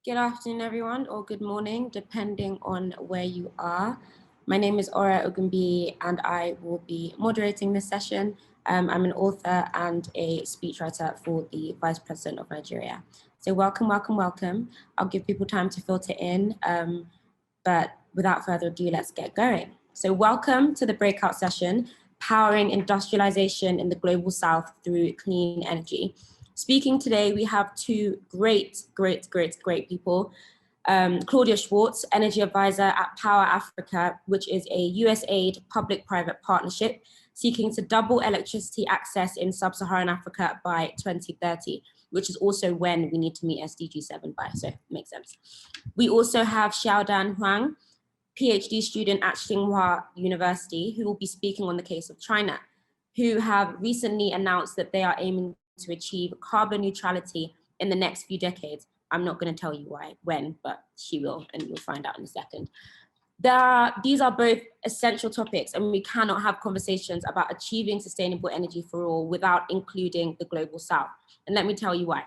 Good afternoon, everyone, or good morning, depending on where you are. My name is Ogunbiyi, and I will be moderating this session. I'm an author and a speechwriter for the Vice President of Nigeria. So welcome, welcome, welcome. I'll give people time to filter in, but without further ado, let's get going. So welcome to the breakout session, Powering Industrialization in the Global South Through Clean Energy. Speaking today, we have two great people. Claudia Schwartz, Energy Advisor at Power Africa, which is a USAID public-private partnership seeking to double electricity access in sub-Saharan Africa by 2030, which is also when we need to meet SDG 7 by, so it makes sense. We also have Xiaodan Huang, Ph.D. student at Tsinghua University, who will be speaking on the case of China, who have recently announced that they are aiming to achieve carbon neutrality in the next few decades. I'm not going to tell you when, but she will, and you'll find out in a second. These are both essential topics, and we cannot have conversations about achieving sustainable energy for all without including the global south. And let me tell you why.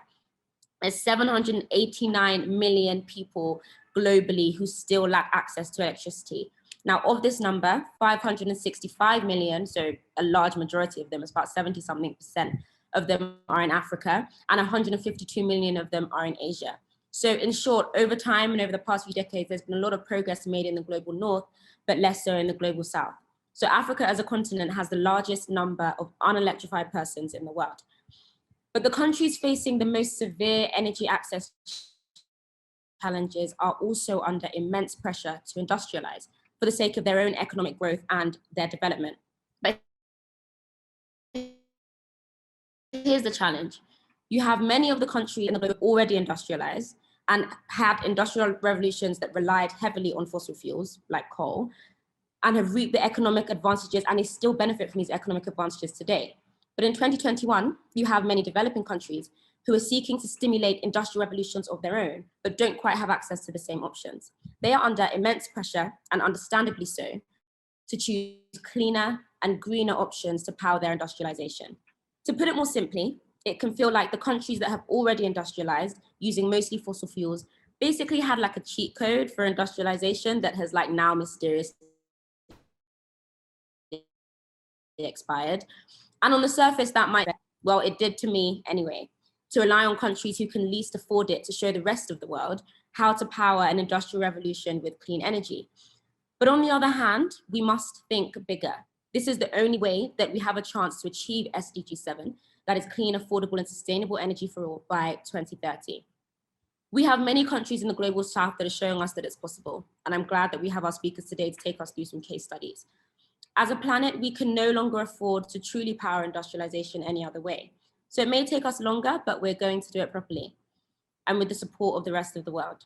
There's 789 million people globally who still lack access to electricity. Now, of this number, 565 million, so a large majority of them, it's about 70-something% of them are in Africa, and 152 million of them are in Asia. So in short, over time and over the past few decades, there's been a lot of progress made in the global north, but less so in the global south. So Africa as a continent has the largest number of unelectrified persons in the world. But the countries facing the most severe energy access challenges are also under immense pressure to industrialize for the sake of their own economic growth and their development. But here's the challenge. You have many of the countries in the globe already industrialized and had industrial revolutions that relied heavily on fossil fuels like coal and have reaped the economic advantages, and they still benefit from these economic advantages today. But in 2021, you have many developing countries who are seeking to stimulate industrial revolutions of their own, but don't quite have access to the same options. They are under immense pressure, and understandably so, to choose cleaner and greener options to power their industrialization. To put it more simply, it can feel like the countries that have already industrialized using mostly fossil fuels basically had like a cheat code for industrialization that has like now mysteriously expired. And on the surface, that might, well, it did to me anyway, to rely on countries who can least afford it to show the rest of the world how to power an industrial revolution with clean energy. But on the other hand, we must think bigger. This is the only way that we have a chance to achieve SDG 7, that is clean, affordable, and sustainable energy for all by 2030. We have many countries in the global south that are showing us that it's possible, and I'm glad that we have our speakers today to take us through some case studies. As a planet, we can no longer afford to truly power industrialization any other way. So it may take us longer, but we're going to do it properly and with the support of the rest of the world.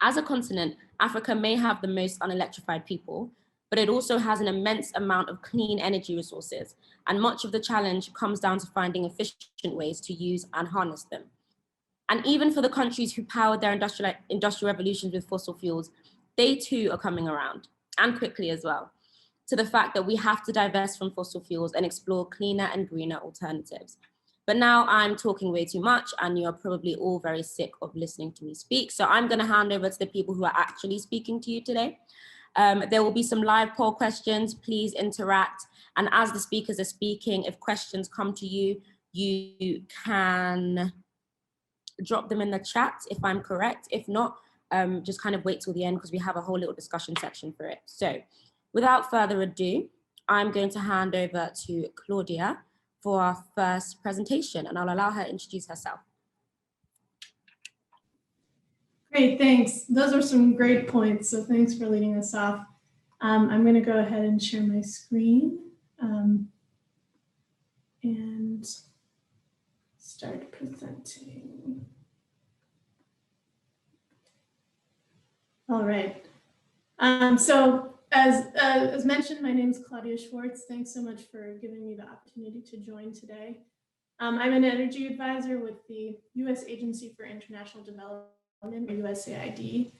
As a continent, Africa may have the most unelectrified people, but it also has an immense amount of clean energy resources, and much of the challenge comes down to finding efficient ways to use and harness them. And even for the countries who powered their industrial revolutions with fossil fuels, they too are coming around, and quickly as well, to the fact that we have to divest from fossil fuels and explore cleaner and greener alternatives. But now I'm talking way too much, and you're probably all very sick of listening to me speak. So I'm gonna hand over to the people who are actually speaking to you today. There will be some live poll questions, please interact. And as the speakers are speaking, if questions come to you, you can drop them in the chat if I'm correct. If not, just kind of wait till the end because we have a whole little discussion section for it. So without further ado, I'm going to hand over to Claudia for our first presentation, and I'll allow her to introduce herself. Great, thanks. Those are some great points, so thanks for leading us off. I'm going to go ahead and share my screen and start presenting. All right. So as mentioned, my name is Claudia Schwartz. Thanks so much for giving me the opportunity to join today. I'm an energy advisor with the U.S. Agency for International Development, or USAID.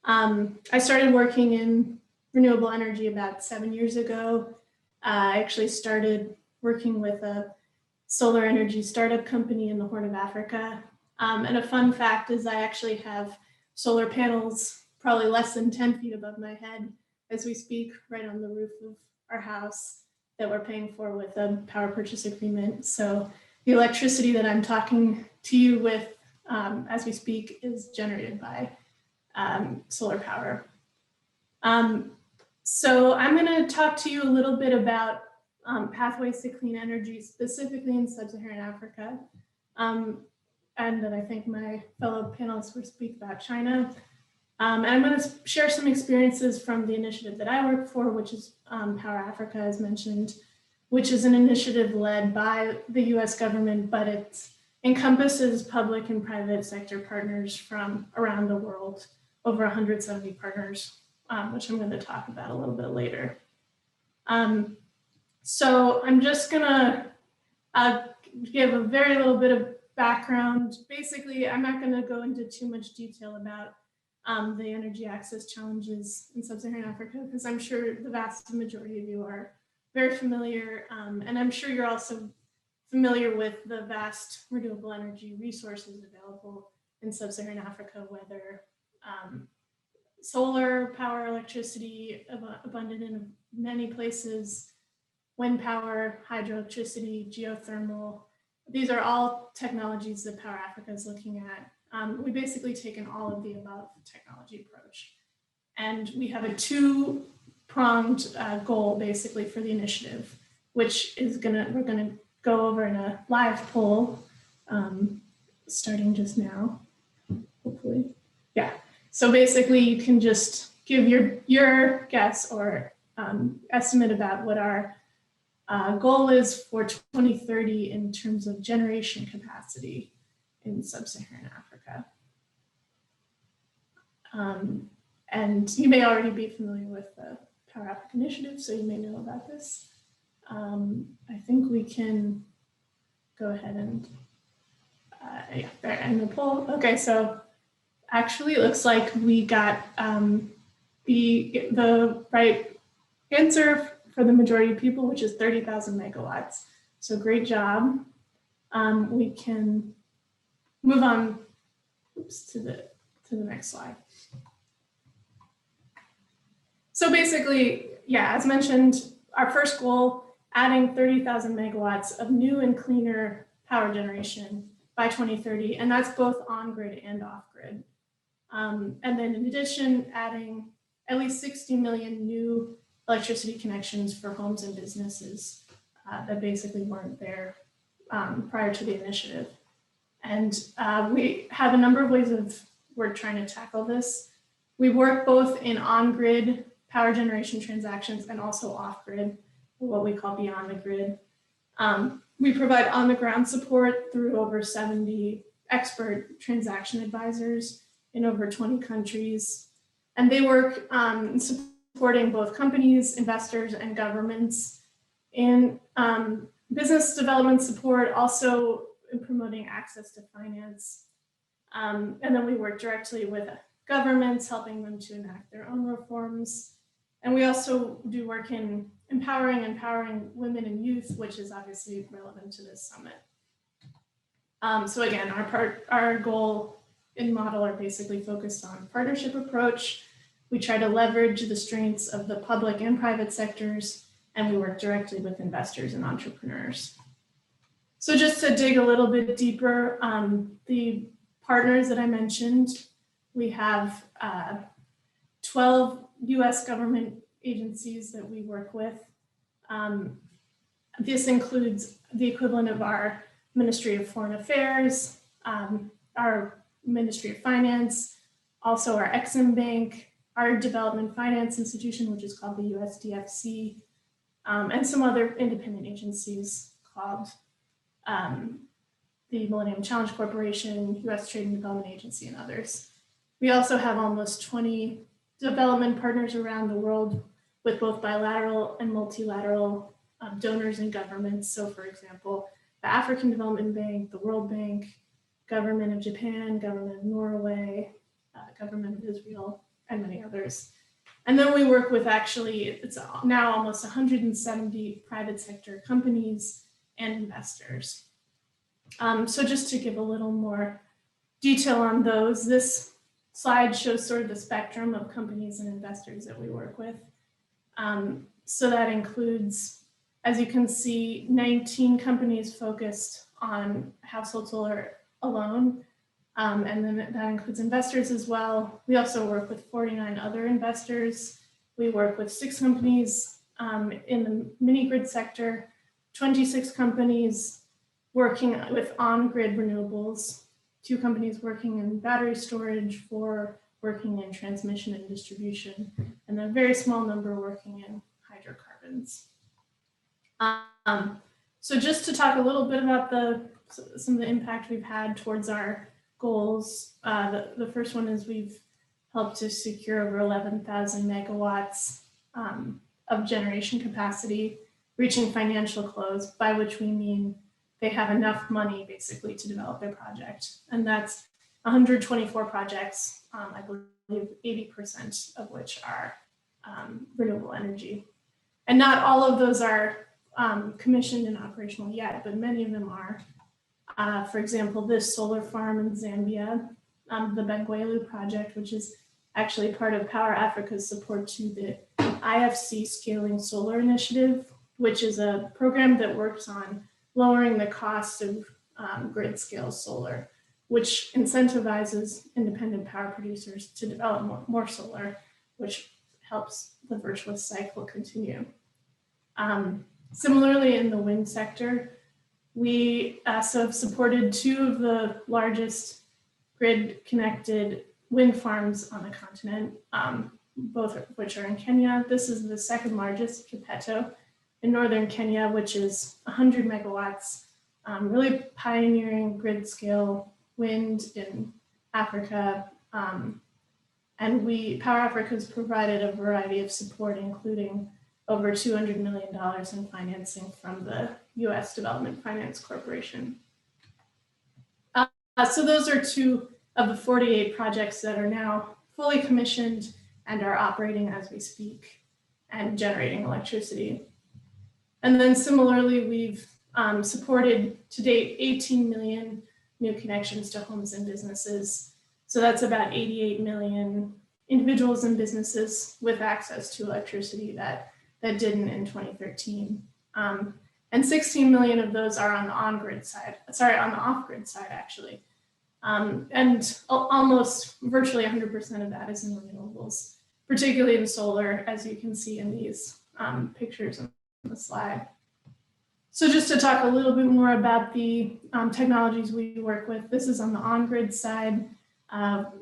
I started working in renewable energy about 7 years ago. I actually started working with a solar energy startup company in the Horn of Africa. And a fun fact is I actually have solar panels probably less than 10 feet above my head as we speak, right on the roof of our house that we're paying for with a power purchase agreement. So the electricity that I'm talking to you with as we speak is generated by solar power. So I'm going to talk to you a little bit about pathways to clean energy, specifically in sub-Saharan Africa. And then I think my fellow panelists will speak about China. And I'm going to share some experiences from the initiative that I work for, which is Power Africa, as mentioned, which is an initiative led by the US government, but it encompasses public and private sector partners from around the world, over 170 partners, which I'm going to talk about a little bit later. So I'm just going to give a very little bit of background. Basically, I'm not going to go into too much detail about the energy access challenges in sub-Saharan Africa, because I'm sure the vast majority of you are very familiar, and I'm sure you're also familiar with the vast renewable energy resources available in sub-Saharan Africa, whether solar power, electricity, abundant in many places, wind power, hydroelectricity, geothermal. These are all technologies that Power Africa is looking at. We basically taken all of the above technology approach. And we have a two-pronged goal basically for the initiative, which is we're gonna go over in a live poll starting just now, hopefully. Yeah, so basically you can just give your guess or estimate about what our goal is for 2030 in terms of generation capacity in sub-Saharan Africa. And you may already be familiar with the Power Africa initiative, so you may know about this. I think we can go ahead and yeah, there, end the poll. Okay, so actually it looks like we got the right answer for the majority of people, which is 30,000 megawatts. So great job. We can move on to the next slide. So basically, yeah, as mentioned, our first goal, adding 30,000 megawatts of new and cleaner power generation by 2030, and that's both on-grid and off-grid. And then in addition, adding at least 60 million new electricity connections for homes and businesses that basically weren't there prior to the initiative. And we have a number of ways we're trying to tackle this. We work both in on-grid power generation transactions and also off-grid, what we call beyond the grid. We provide on-the-ground support through over 70 expert transaction advisors in over 20 countries. And they work supporting both companies, investors, and governments in business development support, also in promoting access to finance. And then we work directly with governments, helping them to enact their own reforms. And we also do work in empowering women and youth, which is obviously relevant to this summit. So again, our goal in model are basically focused on partnership approach. We try to leverage the strengths of the public and private sectors, and we work directly with investors and entrepreneurs. So just to dig a little bit deeper, the partners that I mentioned, we have 12 US government agencies that we work with. This includes the equivalent of our Ministry of Foreign Affairs, our Ministry of Finance, also our Exim Bank, our Development Finance Institution, which is called the USDFC, and some other independent agencies called the Millennium Challenge Corporation, US Trade and Development Agency, and others. We also have almost 20 development partners around the world with both bilateral and multilateral donors and governments. So for example, the African Development Bank, the World Bank, Government of Japan, Government of Norway, Government of Israel, and many others. And then we work with actually, it's now almost 170 private sector companies and investors. So just to give a little more detail on those. This slide shows sort of the spectrum of companies and investors that we work with. So that includes, as you can see, 19 companies focused on household solar alone. And then that includes investors as well. We also work with 49 other investors. We work with 6 companies in the mini grid sector, 26 companies working with on-grid renewables, 2 companies working in battery storage, 4 working in transmission and distribution, and a very small number working in hydrocarbons. So just to talk a little bit about some of the impact we've had towards our goals. The first one is we've helped to secure over 11,000 megawatts of generation capacity, reaching financial close, by which we mean they have enough money basically to develop their project. And that's 124 projects, I believe 80% of which are renewable energy. And not all of those are commissioned and operational yet, but many of them are. For example, this solar farm in Zambia, the Benguelu project, which is actually part of Power Africa's support to the IFC Scaling Solar Initiative, which is a program that works on lowering the cost of grid scale solar, which incentivizes independent power producers to develop more solar, which helps the virtuous cycle continue. Similarly, in the wind sector, we also have supported 2 of the largest grid-connected wind farms on the continent, both of which are in Kenya. This is the second largest, Kipeto, in northern Kenya, which is 100 megawatts, really pioneering grid-scale wind in Africa. And Power Africa has provided a variety of support, including over $200 million in financing from the US Development Finance Corporation. So those are 2 of the 48 projects that are now fully commissioned and are operating as we speak and generating electricity. And then similarly, we've supported to date 18 million new connections to homes and businesses. So that's about 88 million individuals and businesses with access to electricity that didn't in 2013. And 16 million of those are on the on-grid side, on the off-grid side, actually. And almost virtually 100% of that is in renewables, particularly in solar, as you can see in these pictures on the slide. So just to talk a little bit more about the technologies we work with, this is on the on-grid side.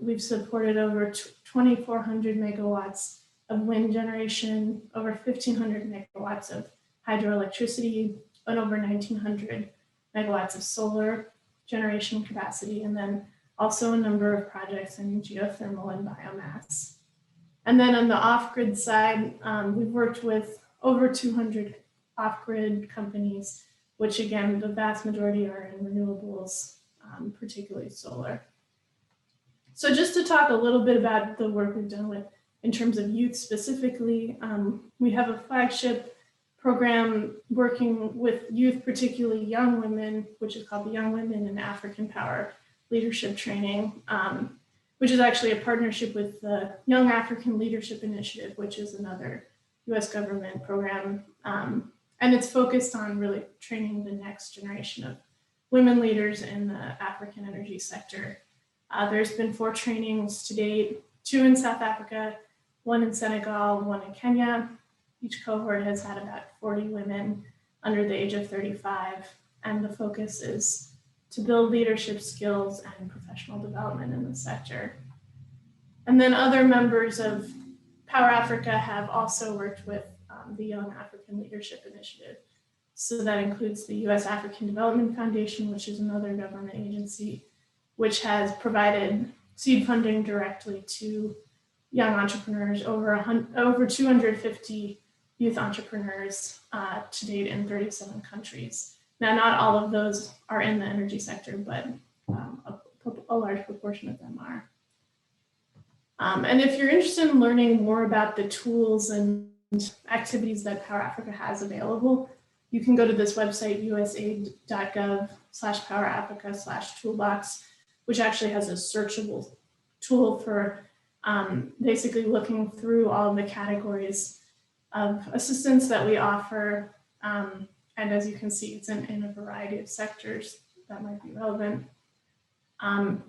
We've supported over 2,400 megawatts of wind generation, over 1,500 megawatts of hydroelectricity, and over 1,900 megawatts of solar generation capacity, and then also a number of projects in geothermal and biomass. And then on the off-grid side, we've worked with over 200 off-grid companies, which again, the vast majority are in renewables, particularly solar. So just to talk a little bit about the work we've done in terms of youth specifically, we have a flagship program working with youth, particularly young women, which is called the Young Women in African Power Leadership Training, which is actually a partnership with the Young African Leadership Initiative, which is another US government program. And it's focused on really training the next generation of women leaders in the African energy sector. There's been 4 trainings to date, 2 in South Africa, 1 in Senegal, 1 in Kenya. Each cohort has had about 40 women under the age of 35, and the focus is to build leadership skills and professional development in the sector. And then other members of Power Africa have also worked with the Young African Leadership Initiative. So that includes the US African Development Foundation, which is another government agency, which has provided seed funding directly to young entrepreneurs, over 250 youth entrepreneurs to date in 37 countries. Now, not all of those are in the energy sector, but a large proportion of them are. And if you're interested in learning more about the tools and activities that Power Africa has available, you can go to this website, usaid.gov/PowerAfrica/toolbox, which actually has a searchable tool for basically looking through all of the categories of assistance that we offer. And as you can see, it's in a variety of sectors that might be relevant. And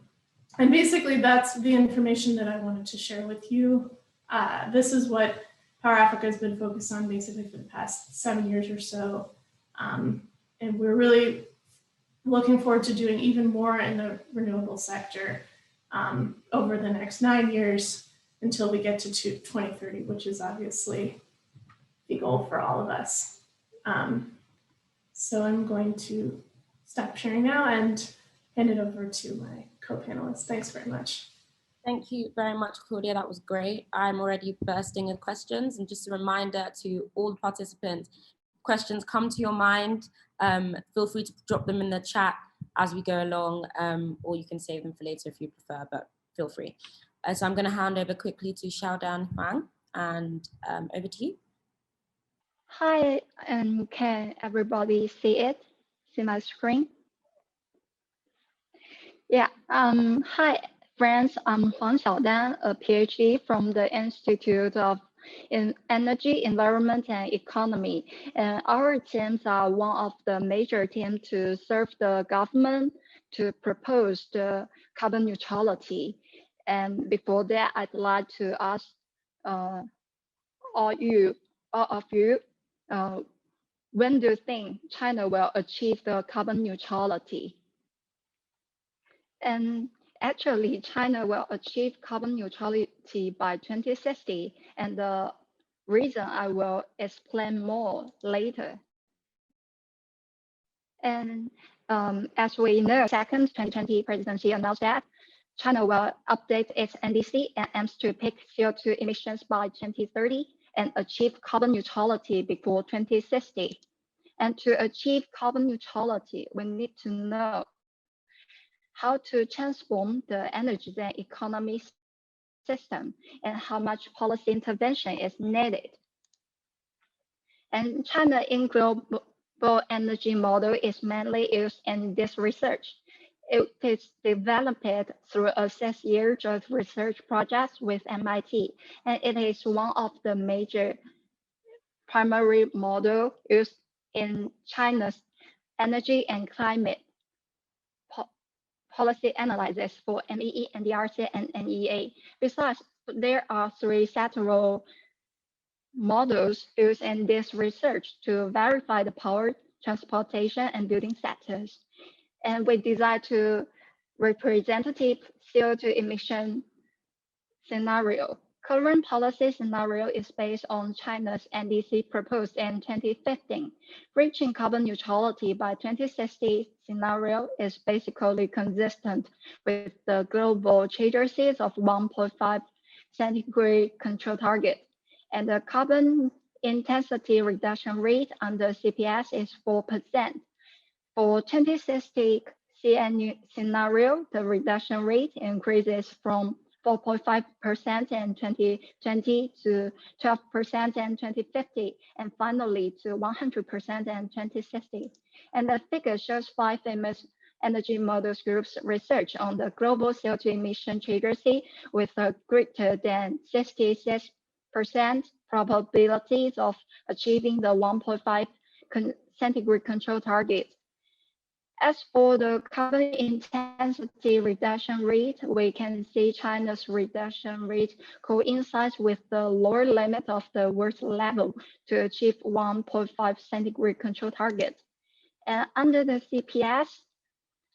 basically, that's the information that I wanted to share with you. This is what Power Africa has been focused on basically for the past 7 years or so. And we're really looking forward to doing even more in the renewable sector over the next 9 years until we get to 2030, which is obviously the goal for all of us. So I'm going to stop sharing now and hand it over to my co-panelists. Thanks very much. Thank you very much, Claudia. That was great. I'm already bursting with questions. And just a reminder to all participants, questions come to your mind, feel free to drop them in the chat as we go along, or you can save them for later if you prefer, but feel free. So I'm going to hand over quickly to Xiaodan Huang, and over to you. Hi, and can everybody see it? See my screen? Yeah, hi friends, I'm Huang Xiaodan, a Ph.D. from the Institute of Energy, Environment and Economy. And our teams are one of the major teams to serve the government to propose the carbon neutrality. And before that, I'd like to ask all of you, when do you think China will achieve the carbon neutrality? And actually, China will achieve carbon neutrality by 2060, and the reason I will explain more later. And as we know, second 2020 presidency announced that China will update its NDC and aims to peak CO2 emissions by 2030 and achieve carbon neutrality before 2060. And to achieve carbon neutrality, we need to know how to transform the energy and economy system and how much policy intervention is needed. And China in global energy model is mainly used in this research. It is developed through a 6-year joint research project with MIT, and it is one of the major primary models used in China's energy and climate policy analysis for MEE, NDRC, and NEA. Besides, there are 3 sectoral models used in this research to verify the power, transportation, and building sectors. And we designed to representative CO2 emission scenario. Current policy scenario is based on China's NDC proposed in 2015. Reaching carbon neutrality by 2060 scenario is basically consistent with the global trajectories of 1.5 centigrade control target. And the carbon intensity reduction rate under CPS is 4%. For 2060 CNU scenario, the reduction rate increases from 4.5% in 2020 to 12% in 2050, and finally to 100% in 2060. And the figure shows 5 famous energy models groups research on the global CO2 emission trajectory with a greater than 66% probabilities of achieving the 1.5 centigrade control target. As for the carbon intensity reduction rate, we can see China's reduction rate coincides with the lower limit of the world level to achieve 1.5 centigrade control target. And under the CPS,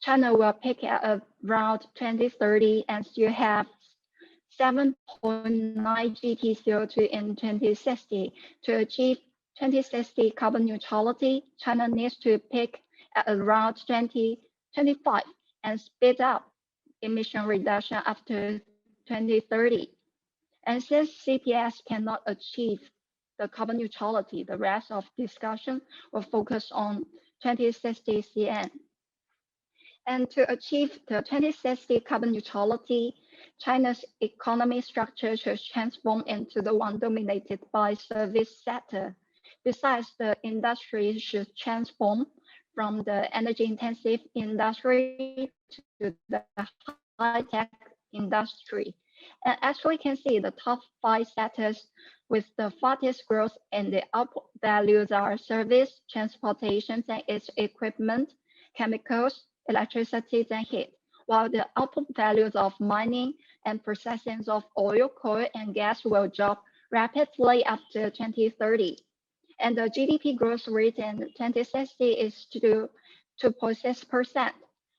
China will peak at around 2030 and still have 7.9 GT CO2 in 2060. To achieve 2060 carbon neutrality, China needs to peak at around 2025 and speed up emission reduction after 2030. And since CPS cannot achieve the carbon neutrality, the rest of discussion will focus on 2060 CN. And to achieve the 2060 carbon neutrality, China's economy structure should transform into the one dominated by service sector. Besides, the industry should transform from the energy-intensive industry to the high-tech industry. And as we can see, the top 5 sectors with the fastest growth and the output values are service, transportation and its equipment, chemicals, electricity and heat, while the output values of mining and processing of oil, coal, and gas will drop rapidly after 2030. And the GDP growth rate in 2060 is 2.6%,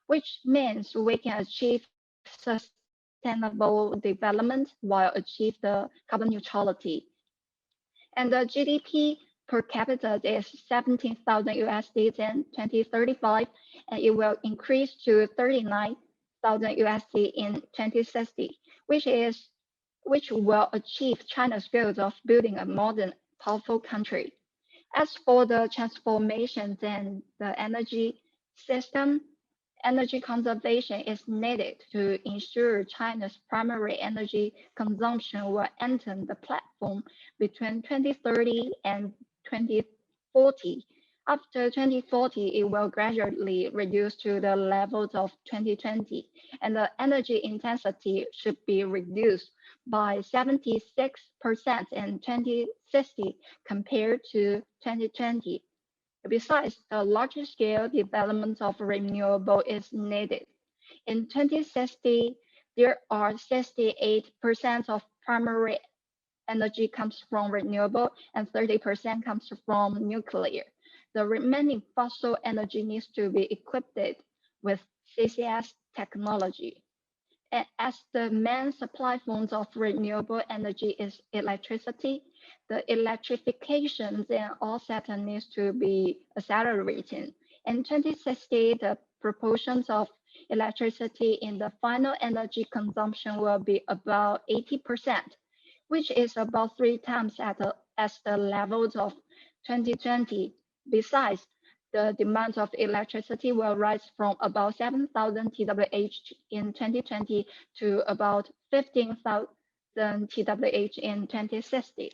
which means we can achieve sustainable development while achieve the carbon neutrality. And the GDP per capita is 17,000 USD in 2035, and it will increase to 39,000 USD in 2060, which will achieve China's goals of building a modern, powerful country. As for the transformation in the energy system, energy conservation is needed to ensure China's primary energy consumption will enter the platform between 2030 and 2040. After 2040, it will gradually reduce to the levels of 2020, and the energy intensity should be reduced by 76% in 2060 compared to 2020. Besides, the larger scale development of renewable is needed. In 2060, there are 68% of primary energy comes from renewable and 30% comes from nuclear. The remaining fossil energy needs to be equipped with CCS technology. And as the main supply forms of renewable energy is electricity, the electrification in all sectors needs to be accelerating. In 2060, the proportions of electricity in the final energy consumption will be about 80%, which is about 3 times as the levels of 2020. Besides, the demand of electricity will rise from about 7,000 TWh in 2020 to about 15,000 TWh in 2060.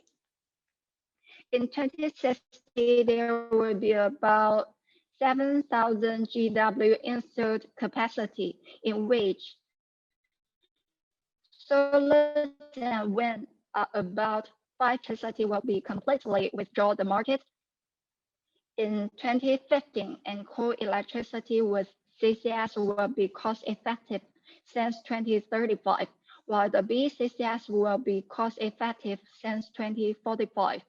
In 2060, there will be about 7,000 GW installed capacity, in which solar and wind are about 5% will be completely withdraw the market in 2015, and coal electricity with CCS will be cost-effective since 2035, while the BCCS will be cost-effective since 2045.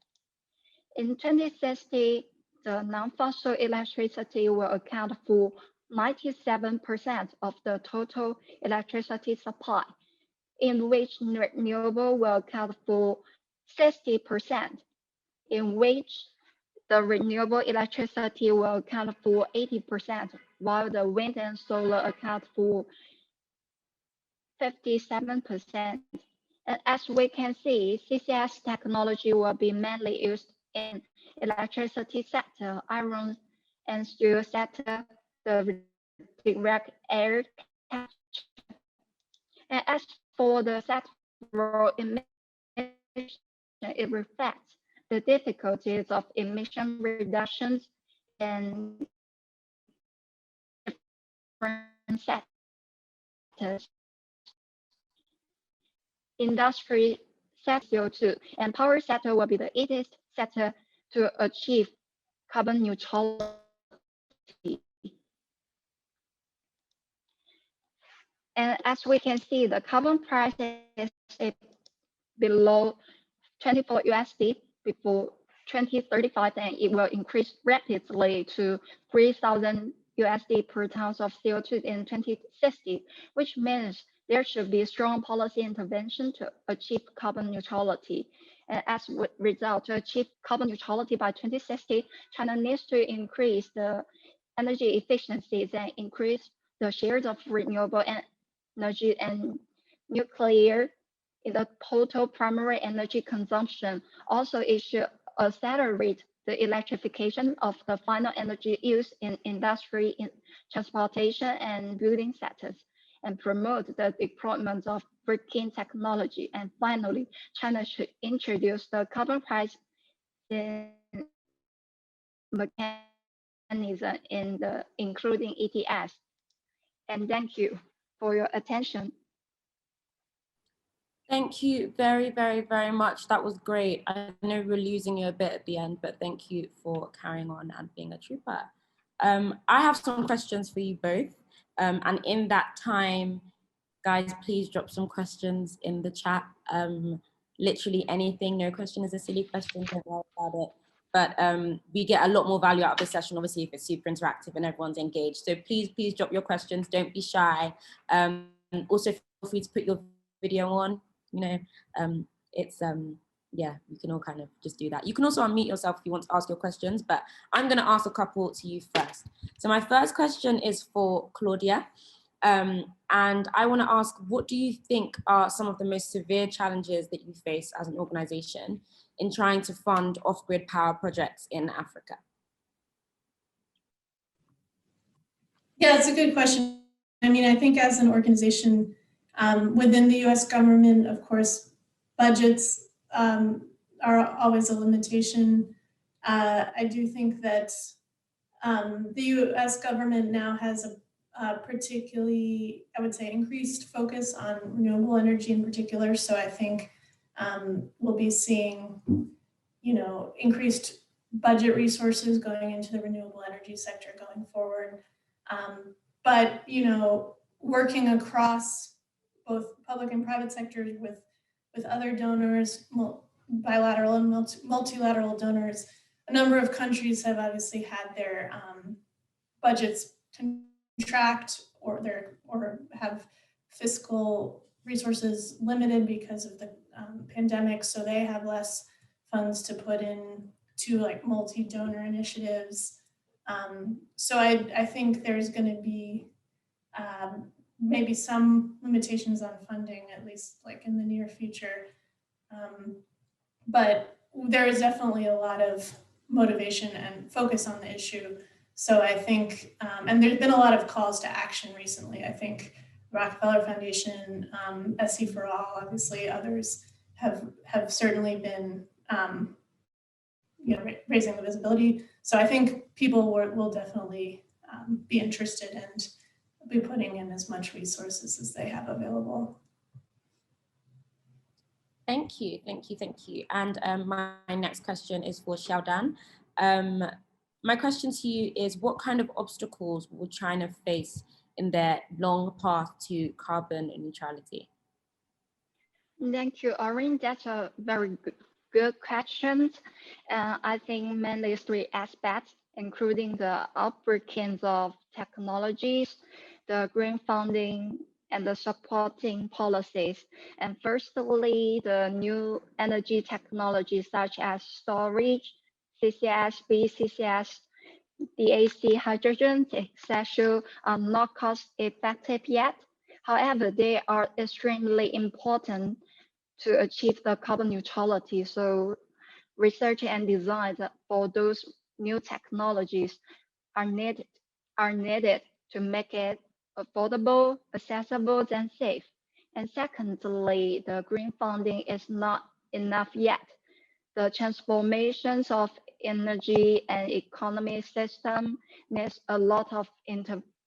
In 2060, the non-fossil electricity will account for 97% of the total electricity supply, in which renewable will account for 60%, in which the renewable electricity will account for 80%, while the wind and solar account for 57%. And as we can see, CCS technology will be mainly used in electricity sector, iron and steel sector, the direct air capture. And as for the sectoral emission, it reflects the difficulties of emission reductions in different sectors. Industry sector CO2 and power sector will be the easiest sector to achieve carbon neutrality. And as we can see, the carbon price is below 24 USD before 2035, and it will increase rapidly to 3,000 USD per ton of CO2 in 2060, which means there should be strong policy intervention to achieve carbon neutrality. And as a result, to achieve carbon neutrality by 2060, China needs to increase the energy efficiencies and increase the shares of renewable energy and nuclear in the total primary energy consumption. Also, it should accelerate the electrification of the final energy use in industry, in transportation, and building sectors, and promote the deployment of green technology. And finally, China should introduce the carbon price in mechanical mechanism including ETS. And thank you for your attention. Thank you very, very, very much. That was great. I know we're losing you a bit at the end, but thank you for carrying on and being a trooper. I have some questions for you both. And in that time, guys, please drop some questions in the chat. Literally anything, no question is a silly question, don't worry about it. But we get a lot more value out of this session, obviously, if it's super interactive and everyone's engaged. So please, please drop your questions, don't be shy. Also feel free to put your video on, you know, yeah, you can all kind of just do that. You can also unmute yourself if you want to ask your questions, but I'm gonna ask a couple to you first. So my first question is for Claudia. And I want to ask, what do you think are some of the most severe challenges that you face as an organization in trying to fund off-grid power projects in Africa? Yeah, it's a good question. I mean, I think as an organization within the US government, of course, budgets are always a limitation. I do think that the US government now has a particularly, I would say, increased focus on renewable energy in particular. So I think we'll be seeing, you know, increased budget resources going into the renewable energy sector going forward. But, you know, working across both public and private sectors with other donors, bilateral and multilateral donors, a number of countries have obviously had their budgets contract or have fiscal resources limited because of the pandemic, so they have less funds to put in to like multi-donor initiatives. So I think there's going to be maybe some limitations on funding, at least like in the near future. But there is definitely a lot of motivation and focus on the issue. So I think, and there's been a lot of calls to action recently. I think Rockefeller Foundation, SEforALL, obviously others have certainly been, you know, raising the visibility. So I think people will definitely be interested and be putting in as much resources as they have available. Thank you, thank you, thank you. And my next question is for Xiaodan. My question to you is, what kind of obstacles will China face in their long path to carbon neutrality? Thank you, Orin. That's a very good question. I think mainly three aspects, including the outbreakings of technologies, the green funding, and the supporting policies. And firstly, the new energy technologies such as storage, CCS, BCCS, DAC, hydrogen, etc., are not cost effective yet. However, they are extremely important to achieve the carbon neutrality. So research and design for those new technologies are needed to make it affordable, accessible, and safe. And secondly, the green funding is not enough yet. The transformations of energy and economy system needs a lot of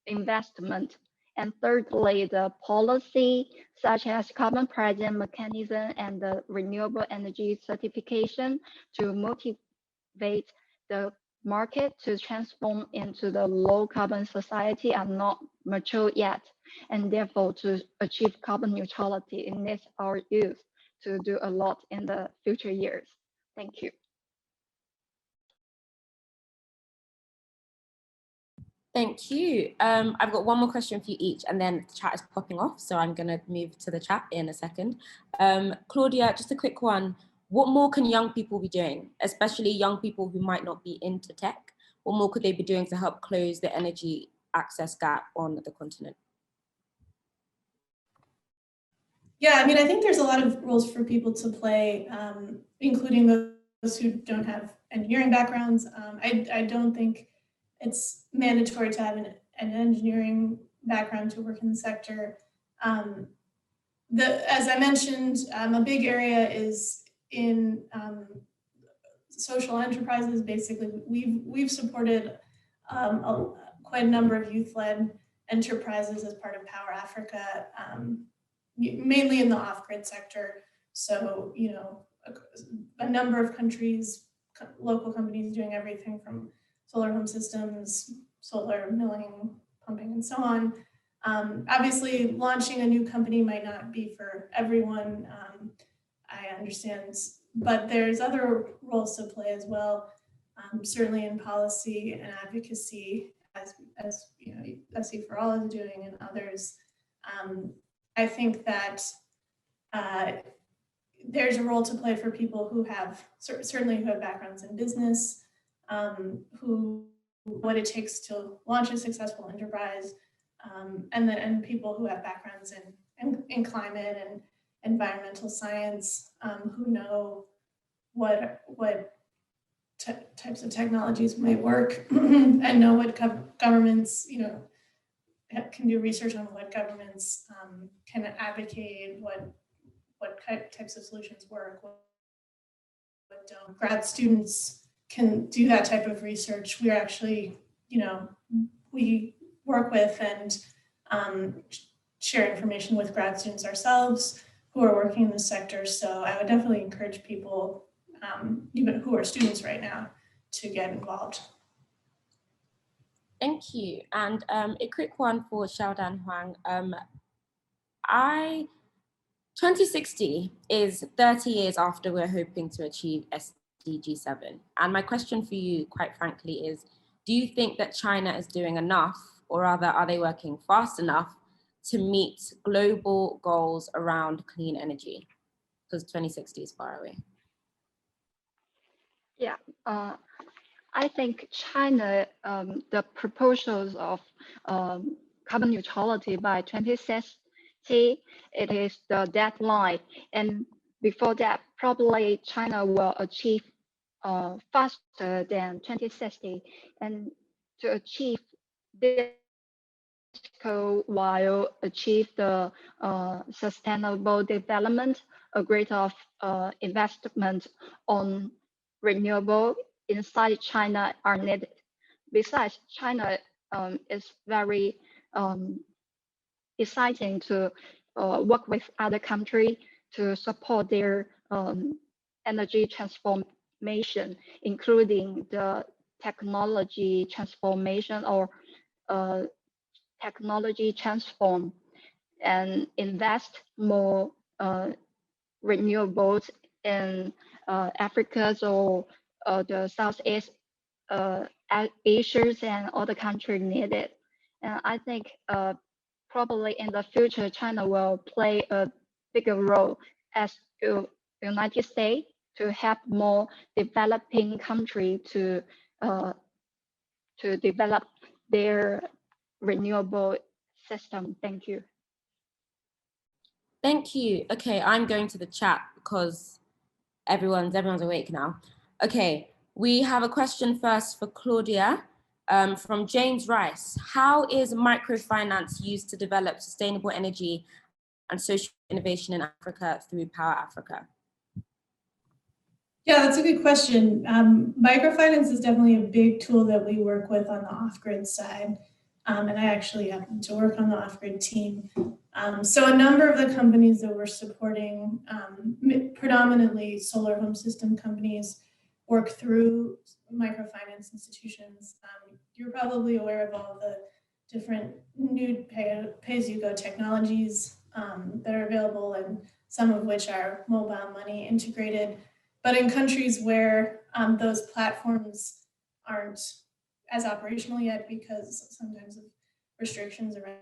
investment. And thirdly, the policy such as carbon pricing mechanism and the renewable energy certification to motivate the market to transform into the low carbon society are not mature yet. And therefore, to achieve carbon neutrality, it needs our youth to do a lot in the future years. Thank you. Thank you. I've got one more question for you each, and then the chat is popping off, so I'm going to move to the chat in a second. Claudia, just a quick one. What more can young people be doing, especially young people who might not be into tech? What more could they be doing to help close the energy access gap on the continent? Yeah, I mean, I think there's a lot of roles for people to play, including those who don't have engineering backgrounds. I don't think it's mandatory to have an engineering background to work in the sector. As I mentioned, a big area is in social enterprises. Basically, we've supported quite a number of youth-led enterprises as part of Power Africa, mainly in the off-grid sector. So, you know, a number of countries, local companies doing everything from solar home systems, solar milling, pumping, and so on. Obviously, launching a new company might not be for everyone, I understand, but there's other roles to play as well, certainly in policy and advocacy, as you know, SEforALL is doing, and others. I think that there's a role to play for people who have, certainly who have backgrounds in business, who what it takes to launch a successful enterprise, and people who have backgrounds in climate and environmental science, who know what types of technologies might work and know what governments, you know, can do research on what governments can advocate, what types of solutions work, what don't. Grad students can do that type of research. We're actually, you know, we work with and share information with grad students ourselves who are working in the sector. So I would definitely encourage people, even who are students right now, to get involved. Thank you. And a quick one for Xiaodan Huang. 2060 is 30 years after we're hoping to achieve SDG 7. And my question for you, quite frankly, is, do you think that China is doing enough, or rather, are they working fast enough to meet global goals around clean energy? Because 2060 is far away. Yeah, I think China, the proposals of carbon neutrality by 2060, it is the deadline. And before that, probably China will achieve faster than 2060. And to achieve this goal while achieve the sustainable development, a greater investment on renewable inside China are needed. Besides, China is very exciting to work with other countries to support their energy transformation, including the technology transformation or technology transform, and invest more renewables in Africa or the Southeast Asia and other countries need it. And I think probably in the future, China will play a bigger role as the United States to help more developing countries to develop their renewable system. Thank you. Thank you. Okay, I'm going to the chat because everyone's awake now. Okay, we have a question first for Claudia from James Rice. How is microfinance used to develop sustainable energy and social innovation in Africa through Power Africa? Yeah, that's a good question. Microfinance is definitely a big tool that we work with on the off-grid side. And I actually happen to work on the off-grid team. So a number of the companies that we're supporting, predominantly solar home system companies, work through microfinance institutions. You're probably aware of all the different new pay-as-you-go technologies that are available, and some of which are mobile money integrated. But in countries where those platforms aren't as operational yet because sometimes of restrictions around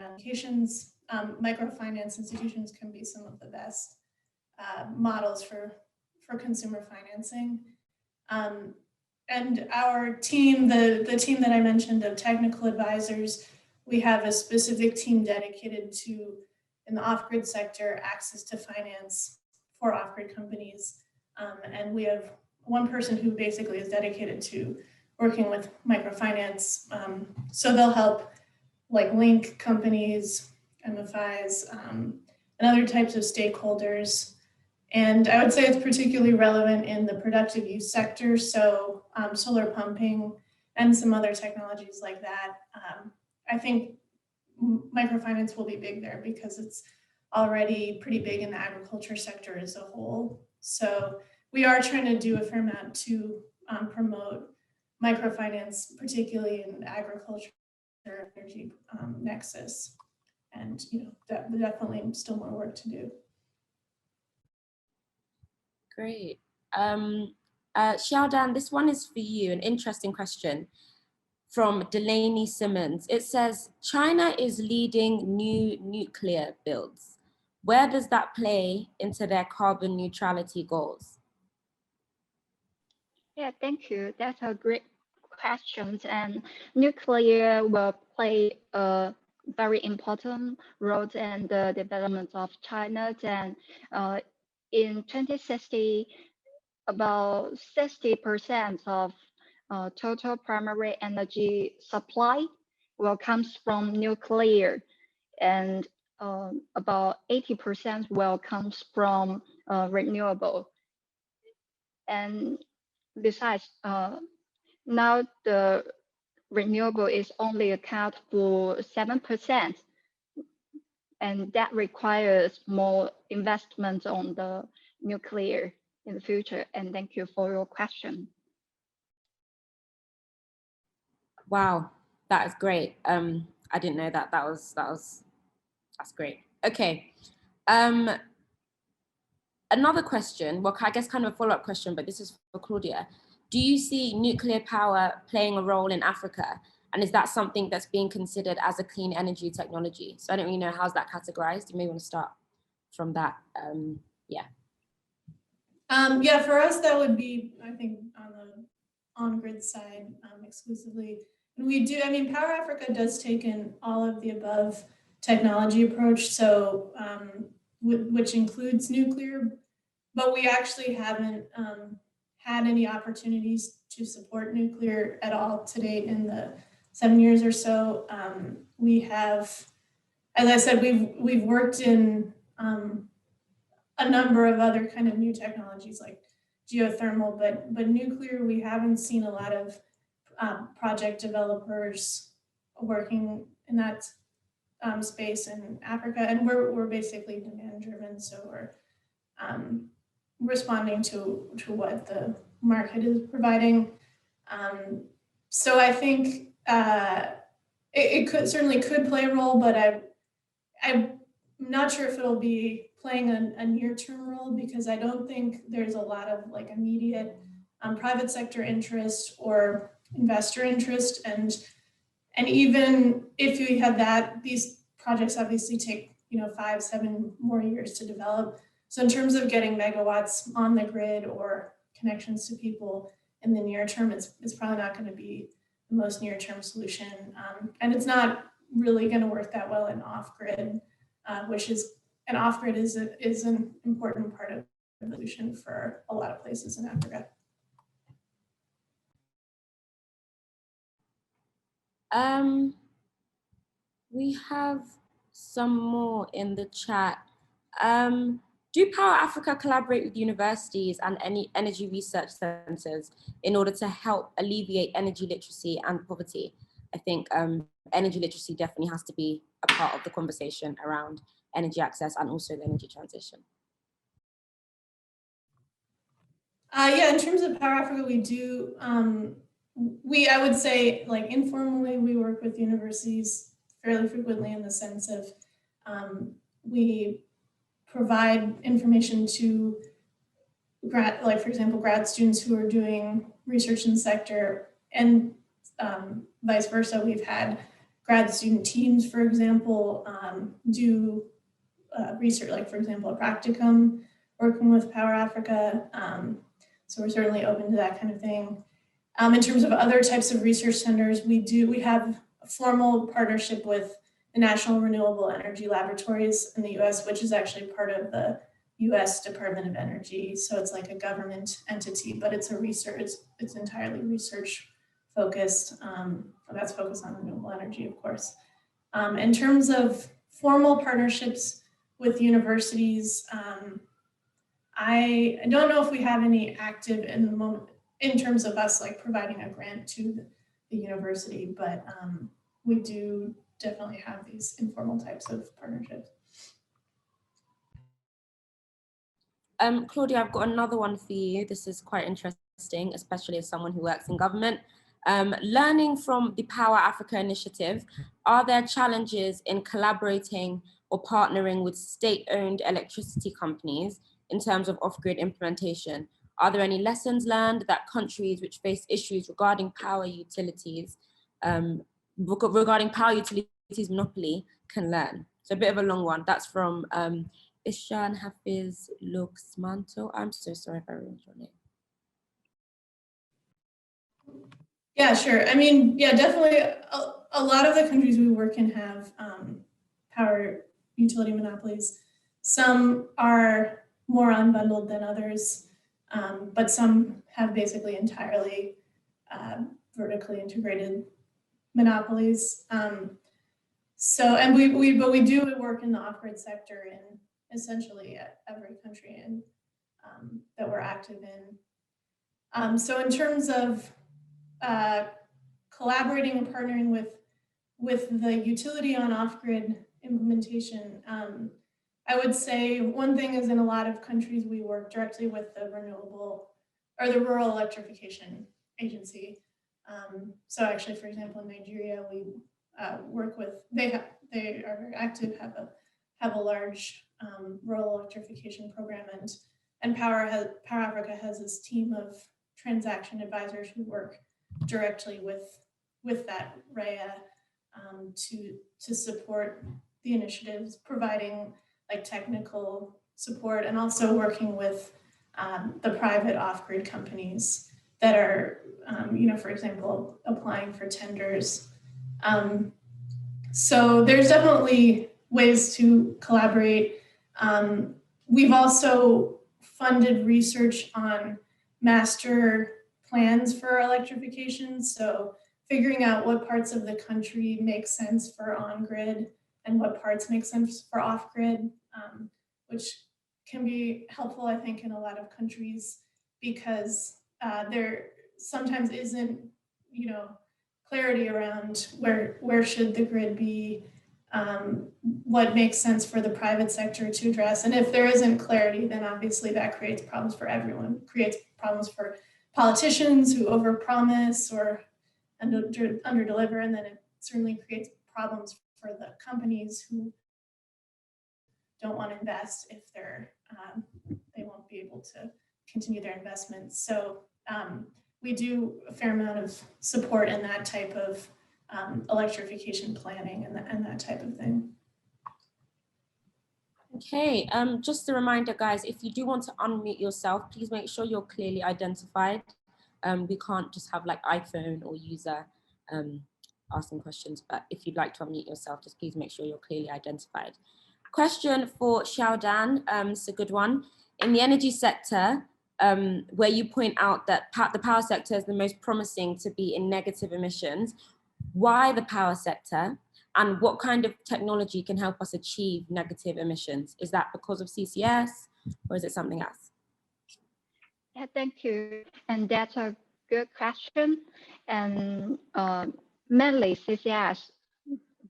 applications, microfinance institutions can be some of the best models for consumer financing. And our team, the team that I mentioned of technical advisors, we have a specific team dedicated to, in the off-grid sector, access to finance for off-grid companies. And we have one person who basically is dedicated to working with microfinance. So they'll help like link companies, MFIs, and other types of stakeholders. And I would say it's particularly relevant in the productive use sector. So solar pumping and some other technologies like that. I think microfinance will be big there because it's already pretty big in the agriculture sector as a whole. So we are trying to do a fair amount to promote microfinance, particularly in the agriculture energy nexus. And definitely still more work to do. Great. Xiaodan, this one is for you, an interesting question from Delaney Simmons. It says, China is leading new nuclear builds. Where does that play into their carbon neutrality goals? Yeah, thank you. That's a great question. And nuclear will play a very important role in the development of China. And in 2060, about 60% of total primary energy supply will come from nuclear, and about 80% will come from renewable. And besides, now the renewable is only account for 7%, and that requires more investment on the nuclear in the future. And thank you for your question. Wow, that is great. I didn't know that. That's great. Okay. Another question, well, I guess kind of a follow-up question, but this is for Claudia. Do you see nuclear power playing a role in Africa? And is that something that's being considered as a clean energy technology? So I don't really know, how's that categorized? You may want to start from that. Yeah. Yeah, for us, that would be, I think, on the on-grid side exclusively. And we do, I mean, Power Africa does take in all of the above technology approach, so which includes nuclear, but we actually haven't had any opportunities to support nuclear at all to date in the 7 years or so. We have, as I said, we've worked in a number of other kind of new technologies like geothermal, but nuclear, we haven't seen a lot of project developers working in that space in Africa, and we're basically demand driven, so we're responding to what the market is providing. So I think it certainly could play a role, but I'm not sure if it'll be playing a near-term role, because I don't think there's a lot of like immediate private sector interest or investor interest, and even if you have that, these projects obviously take 5-7 more years to develop. So in terms of getting megawatts on the grid or connections to people in the near term, it's probably not going to be the most near-term solution, and it's not really going to work that well in off-grid, which is an off-grid is an important part of the solution for a lot of places in Africa. We have some more in the chat. Do Power Africa collaborate with universities and any energy research centers in order to help alleviate energy literacy and poverty? I think energy literacy definitely has to be a part of the conversation around energy access and also the energy transition. Yeah, in terms of Power Africa, we do, I would say, like, informally, we work with universities fairly frequently in the sense of we provide information to for example, grad students who are doing research in the sector, and vice versa. We've had grad student teams, for example, do research, like, for example, a practicum working with Power Africa. So we're certainly open to that kind of thing. In terms of other types of research centers, we have a formal partnership with the National Renewable Energy Laboratories in the US, which is actually part of the US Department of Energy. So it's like a government entity, but it's it's entirely research focused. That's focused on renewable energy, of course. In terms of formal partnerships with universities, I don't know if we have any active in the moment in terms of us like providing a grant to the the university, but we do definitely have these informal types of partnerships. Claudia, I've got another one for you. This is quite interesting, especially as someone who works in government. Learning from the Power Africa initiative, are there challenges in collaborating or partnering with state-owned electricity companies in terms of off-grid implementation? Are there any lessons learned that countries which face issues regarding power utilities, monopoly can learn? So a bit of a long one. That's from Ishan Hafiz Luxmanto. I'm so sorry if I ruined your name. Yeah, sure. I mean, yeah, definitely. A lot of the countries we work in have power utility monopolies. Some are more unbundled than others, but some have basically entirely vertically integrated monopolies. But we do work in the off-grid sector in essentially every country that we're active in. So in terms of collaborating and partnering with the utility on off-grid implementation, I would say one thing is in a lot of countries we work directly with the renewable or the Rural Electrification Agency. So actually, for example, in Nigeria, we work with, they are very active, have a large rural electrification program, and Power Africa has this team of transaction advisors who work directly with that REA to support the initiatives, providing like technical support, and also working with the private off-grid companies that are, for example, applying for tenders. So there's definitely ways to collaborate. We've also funded research on master plans for electrification. So figuring out what parts of the country make sense for on-grid and what parts make sense for off-grid, which can be helpful, I think, in a lot of countries because there sometimes isn't, clarity around where should the grid be, what makes sense for the private sector to address. And if there isn't clarity, then obviously that creates problems for everyone, creates problems for politicians who overpromise or underdeliver, and then it certainly creates problems for the companies who don't want to invest if they won't be able to continue their investments. So we do a fair amount of support in that type of electrification planning and that type of thing. Okay, just a reminder, guys, if you do want to unmute yourself, please make sure you're clearly identified. We can't just have like iPhone or user asking questions, but if you'd like to unmute yourself, just please make sure you're clearly identified. Question for Xiaodan, it's a good one. In the energy sector, where you point out that the power sector is the most promising to be in negative emissions, why the power sector? And what kind of technology can help us achieve negative emissions? Is that because of CCS or is it something else? Yeah, thank you. And that's a good question. And mainly CCS,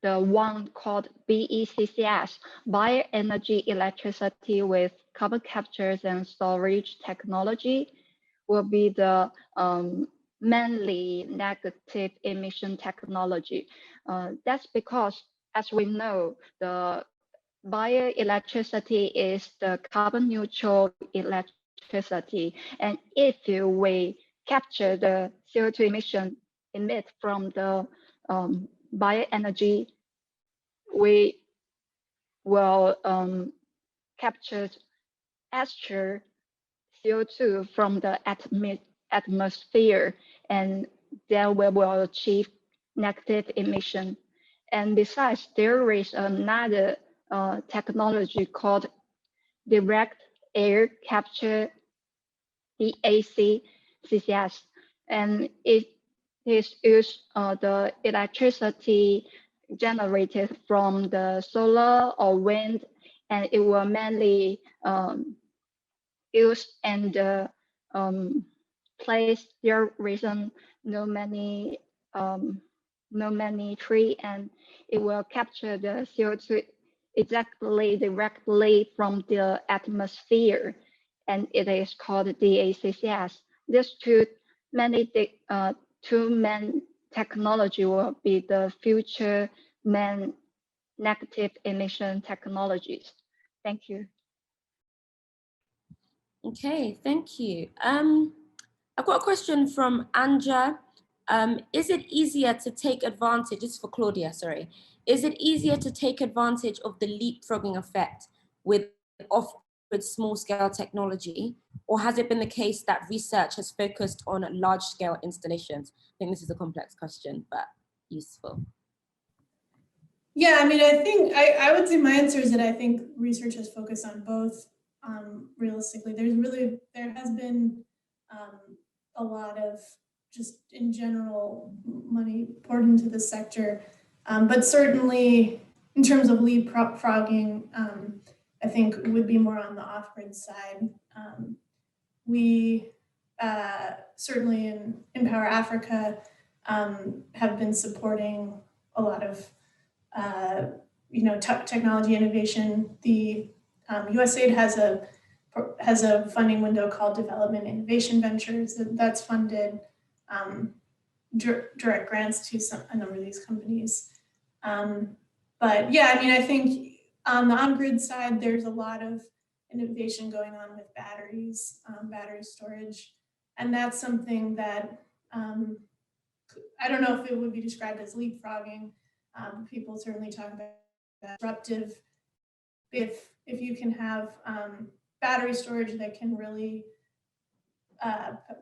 the one called BECCS, bioenergy electricity with carbon capture and storage technology, will be the mainly negative emission technology. That's because, as we know, the bioelectricity is the carbon neutral electricity. And if we capture the CO2 emission emit from the bioenergy, we will capture extra CO2 from the atmosphere, and then we will achieve negative emission. And besides, there is another technology called direct air capture, DAC CCS, and it is used the electricity generated from the solar or wind, and it will mainly used and place. There isn't no many tree, and it will capture the CO2 directly from the atmosphere, and it is called DACCS. These two main technology will be the future main negative emission technologies. Thank you. Okay, thank you. I've got a question from Anja. Is it easier to take advantage, this is for Claudia, sorry. Is it easier to take advantage of the leapfrogging effect with off-grid small-scale technology, or has it been the case that research has focused on large-scale installations? I think this is a complex question, but useful. Yeah, I mean, I think I would say my answer is that I think research has focused on both. Realistically, there has been a lot of just in general money poured into the sector, but certainly in terms of leapfrogging, I think it would be more on the off-grid side. We certainly in Power Africa have been supporting a lot of technology innovation. The USAID has a funding window called Development Innovation Ventures that's funded direct grants to a number of these companies. But yeah, I mean, I think on the on-grid side, there's a lot of innovation going on with batteries, battery storage, and that's something that I don't know if it would be described as leapfrogging. People certainly talk about disruptive. If you can have battery storage that can really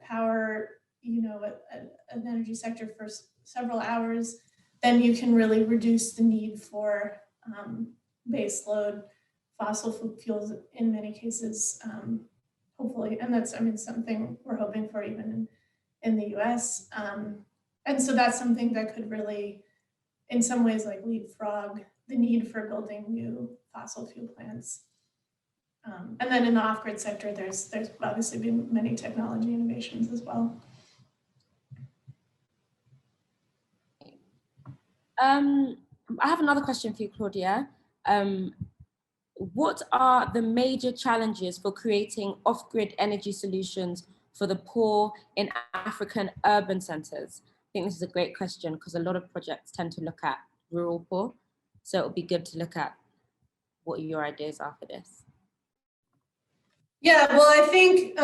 power, an energy sector for several hours, then you can really reduce the need for base load fossil fuels in many cases, hopefully. And that's, something we're hoping for even in the US. And so that's something that could really, in some ways, like leapfrog the need for building new fossil fuel plants. And then in the off-grid sector, there's obviously been many technology innovations as well. I have another question for you, Claudia. What are the major challenges for creating off-grid energy solutions for the poor in African urban centers? I think this is a great question because a lot of projects tend to look at rural poor. So it would be good to look at what your ideas are for this. Yeah, well, I think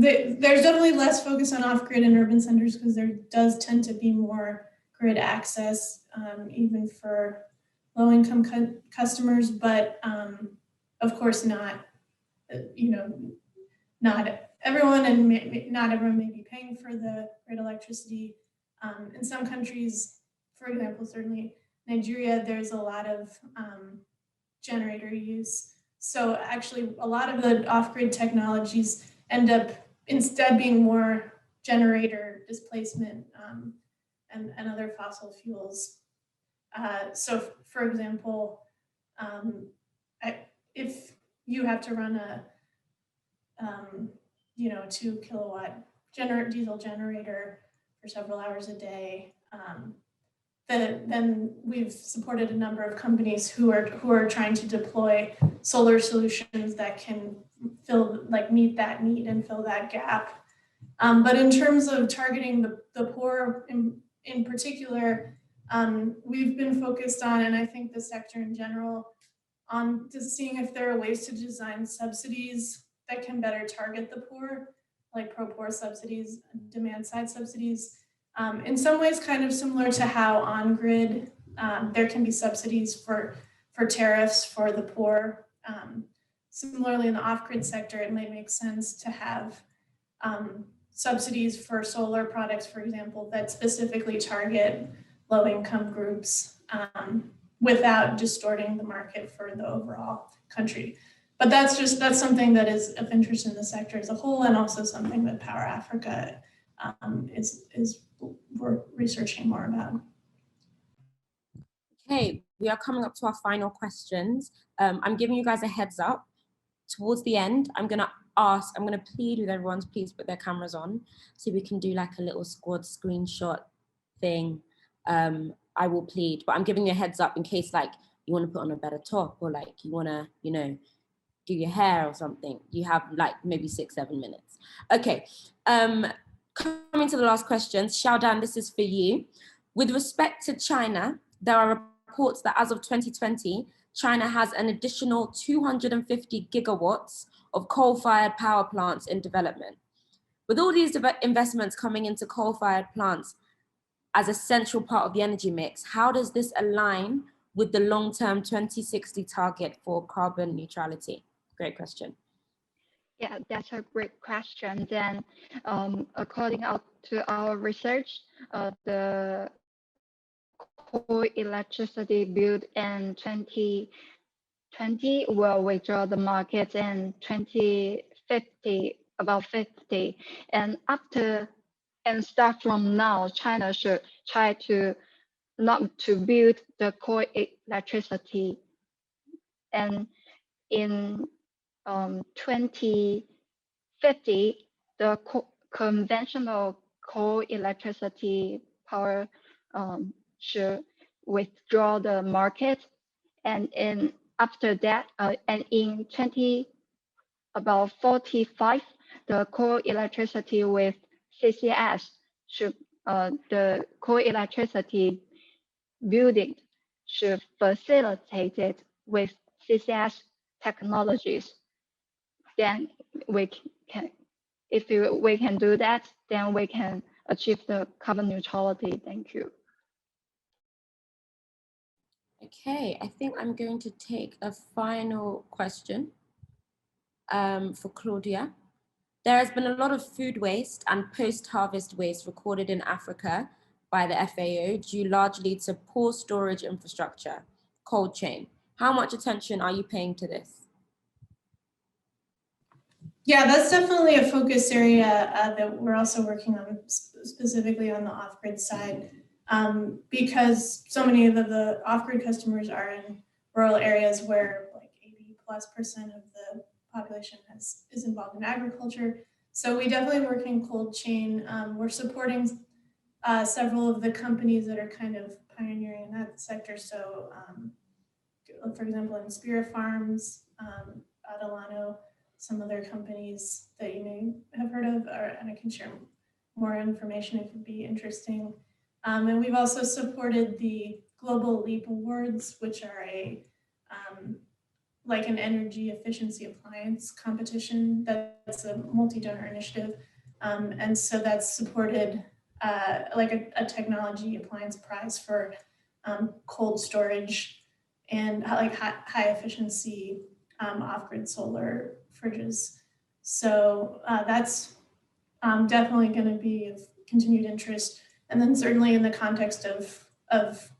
there's definitely less focus on off-grid in urban centers because there does tend to be more grid access, even for low-income customers, but of course not, not everyone, and not everyone may be paying for the grid electricity. In some countries, for example, certainly Nigeria, there's a lot of generator use. So actually a lot of the off-grid technologies end up instead being more generator displacement and other fossil fuels. So for example, if you have to run a 2 kilowatt diesel generator for several hours a day, then we've supported a number of companies who are trying to deploy solar solutions that can meet that need and fill that gap. But in terms of targeting the poor in particular, we've been focused on, and I think the sector in general, on just seeing if there are ways to design subsidies that can better target the poor, like pro-poor subsidies, demand-side subsidies. In some ways, kind of similar to how on-grid there can be subsidies for tariffs for the poor. Similarly, in the off-grid sector, it might make sense to have subsidies for solar products, for example, that specifically target low-income groups without distorting the market for the overall country. But that's something that is of interest in the sector as a whole, and also something that Power Africa we're researching more about. Okay, we are coming up to our final questions. I'm giving you guys a heads up. Towards the end, I'm gonna plead with everyone to please put their cameras on so we can do like a little squad screenshot thing, I will plead. But I'm giving you a heads up in case like you want to put on a better top, or like you want to, you know, do your hair or something. You have like maybe 6-7 minutes. Okay, coming to the last question, Xiaodan, this is for you. With respect to China, there are reports that as of 2020, China has an additional 250 gigawatts of coal-fired power plants in development. With all these investments coming into coal-fired plants as a central part of the energy mix, how does this align with the long-term 2060 target for carbon neutrality? Great question. Yeah, that's a great question. Then, according to our research, the coal electricity built in 2020 will withdraw the market in 2050, about 50. And start from now, China should try to not to build the coal electricity. And in 2050, the conventional coal electricity power should withdraw the market, and after that, and in about 45, the coal electricity with CCS should the coal electricity building should facilitate it with CCS technologies. Then we can, we can do that, then we can achieve the carbon neutrality. Thank you. Okay, I think I'm going to take a final question for Claudia. There has been a lot of food waste and post-harvest waste recorded in Africa by the FAO due largely to poor storage infrastructure, cold chain. How much attention are you paying to this? Yeah, that's definitely a focus area that we're also working on, specifically on the off-grid side, because so many of the off-grid customers are in rural areas where like 80+% of the population is involved in agriculture. So we definitely work in cold chain. We're supporting several of the companies that are kind of pioneering in that sector. So for example, in Spirit Farms, Adelano, some other companies that you may have heard of, and I can share more information if it'd be interesting. And we've also supported the Global LEAP Awards, which are a like an energy efficiency appliance competition. That's a multi-donor initiative. And so that's supported like a technology appliance prize for cold storage and like high efficiency off-grid solar fridges. So that's definitely going to be of continued interest. And then certainly in the context of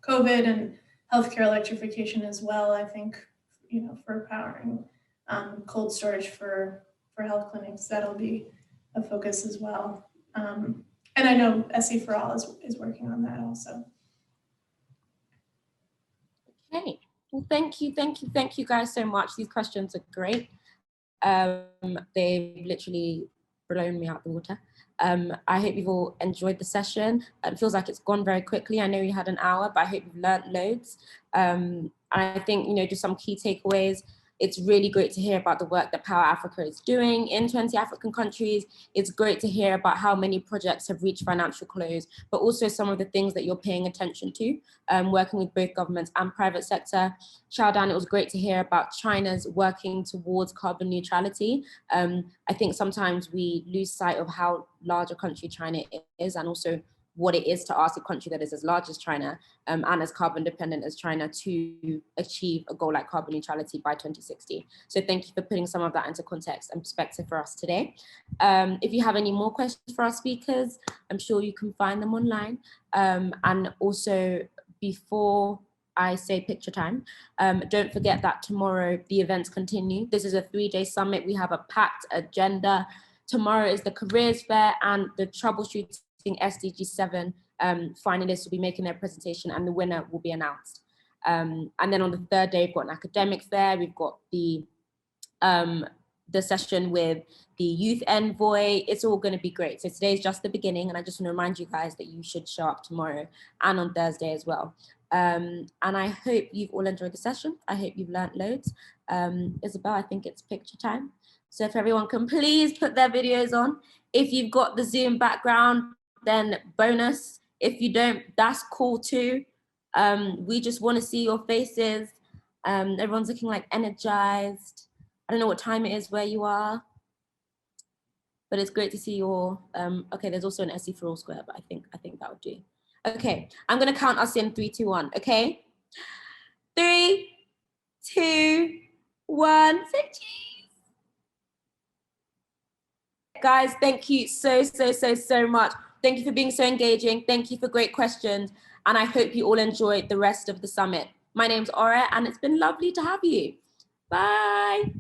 COVID and healthcare electrification as well, I think, you know, for powering cold storage for health clinics, that'll be a focus as well. And I know SEforALL is working on that also. Okay, well, thank you guys so much. These questions are great. They've literally blown me out the water. I hope you've all enjoyed the session. It feels like it's gone very quickly. I know you had an hour, but I hope you've learned loads. And I think, you know, just some key takeaways. It's really great to hear about the work that Power Africa is doing in 20 African countries. It's great to hear about how many projects have reached financial close, but also some of the things that you're paying attention to, working with both governments and private sector. Xiaodan, it was great to hear about China's working towards carbon neutrality. I think sometimes we lose sight of how large a country China is, and also what it is to ask a country that is as large as China and as carbon dependent as China to achieve a goal like carbon neutrality by 2060. So thank you for putting some of that into context and perspective for us today. If you have any more questions for our speakers, I'm sure you can find them online. And also, before I say picture time, don't forget that tomorrow the events continue. This is a 3-day summit. We have a packed agenda. Tomorrow is the careers fair and the troubleshooting SDG 7 finalists will be making their presentation and the winner will be announced. And then on the 3rd day, we've got an academic fair. We've got the the session with the youth envoy. It's all going to be great. So today's just the beginning, and I just want to remind you guys that you should show up tomorrow and on Thursday as well. And I hope you've all enjoyed the session. I hope you've learned loads. Isabel, I think it's picture time. So if everyone can please put their videos on. If you've got the Zoom background, then bonus. If you don't, that's cool too. We just want to see your faces. Everyone's looking like energized. I don't know what time it is where you are, but it's great to see you all. Okay, there's also an SEforALL square, but I think that would do. Okay, I'm gonna count us in 3, 2, 1. Okay, 3, 2, 1. Say cheese. Guys, thank you so much. Thank you for being so engaging. Thank you for great questions, and I hope you all enjoyed the rest of the summit. My name's Aura, and it's been lovely to have you. Bye.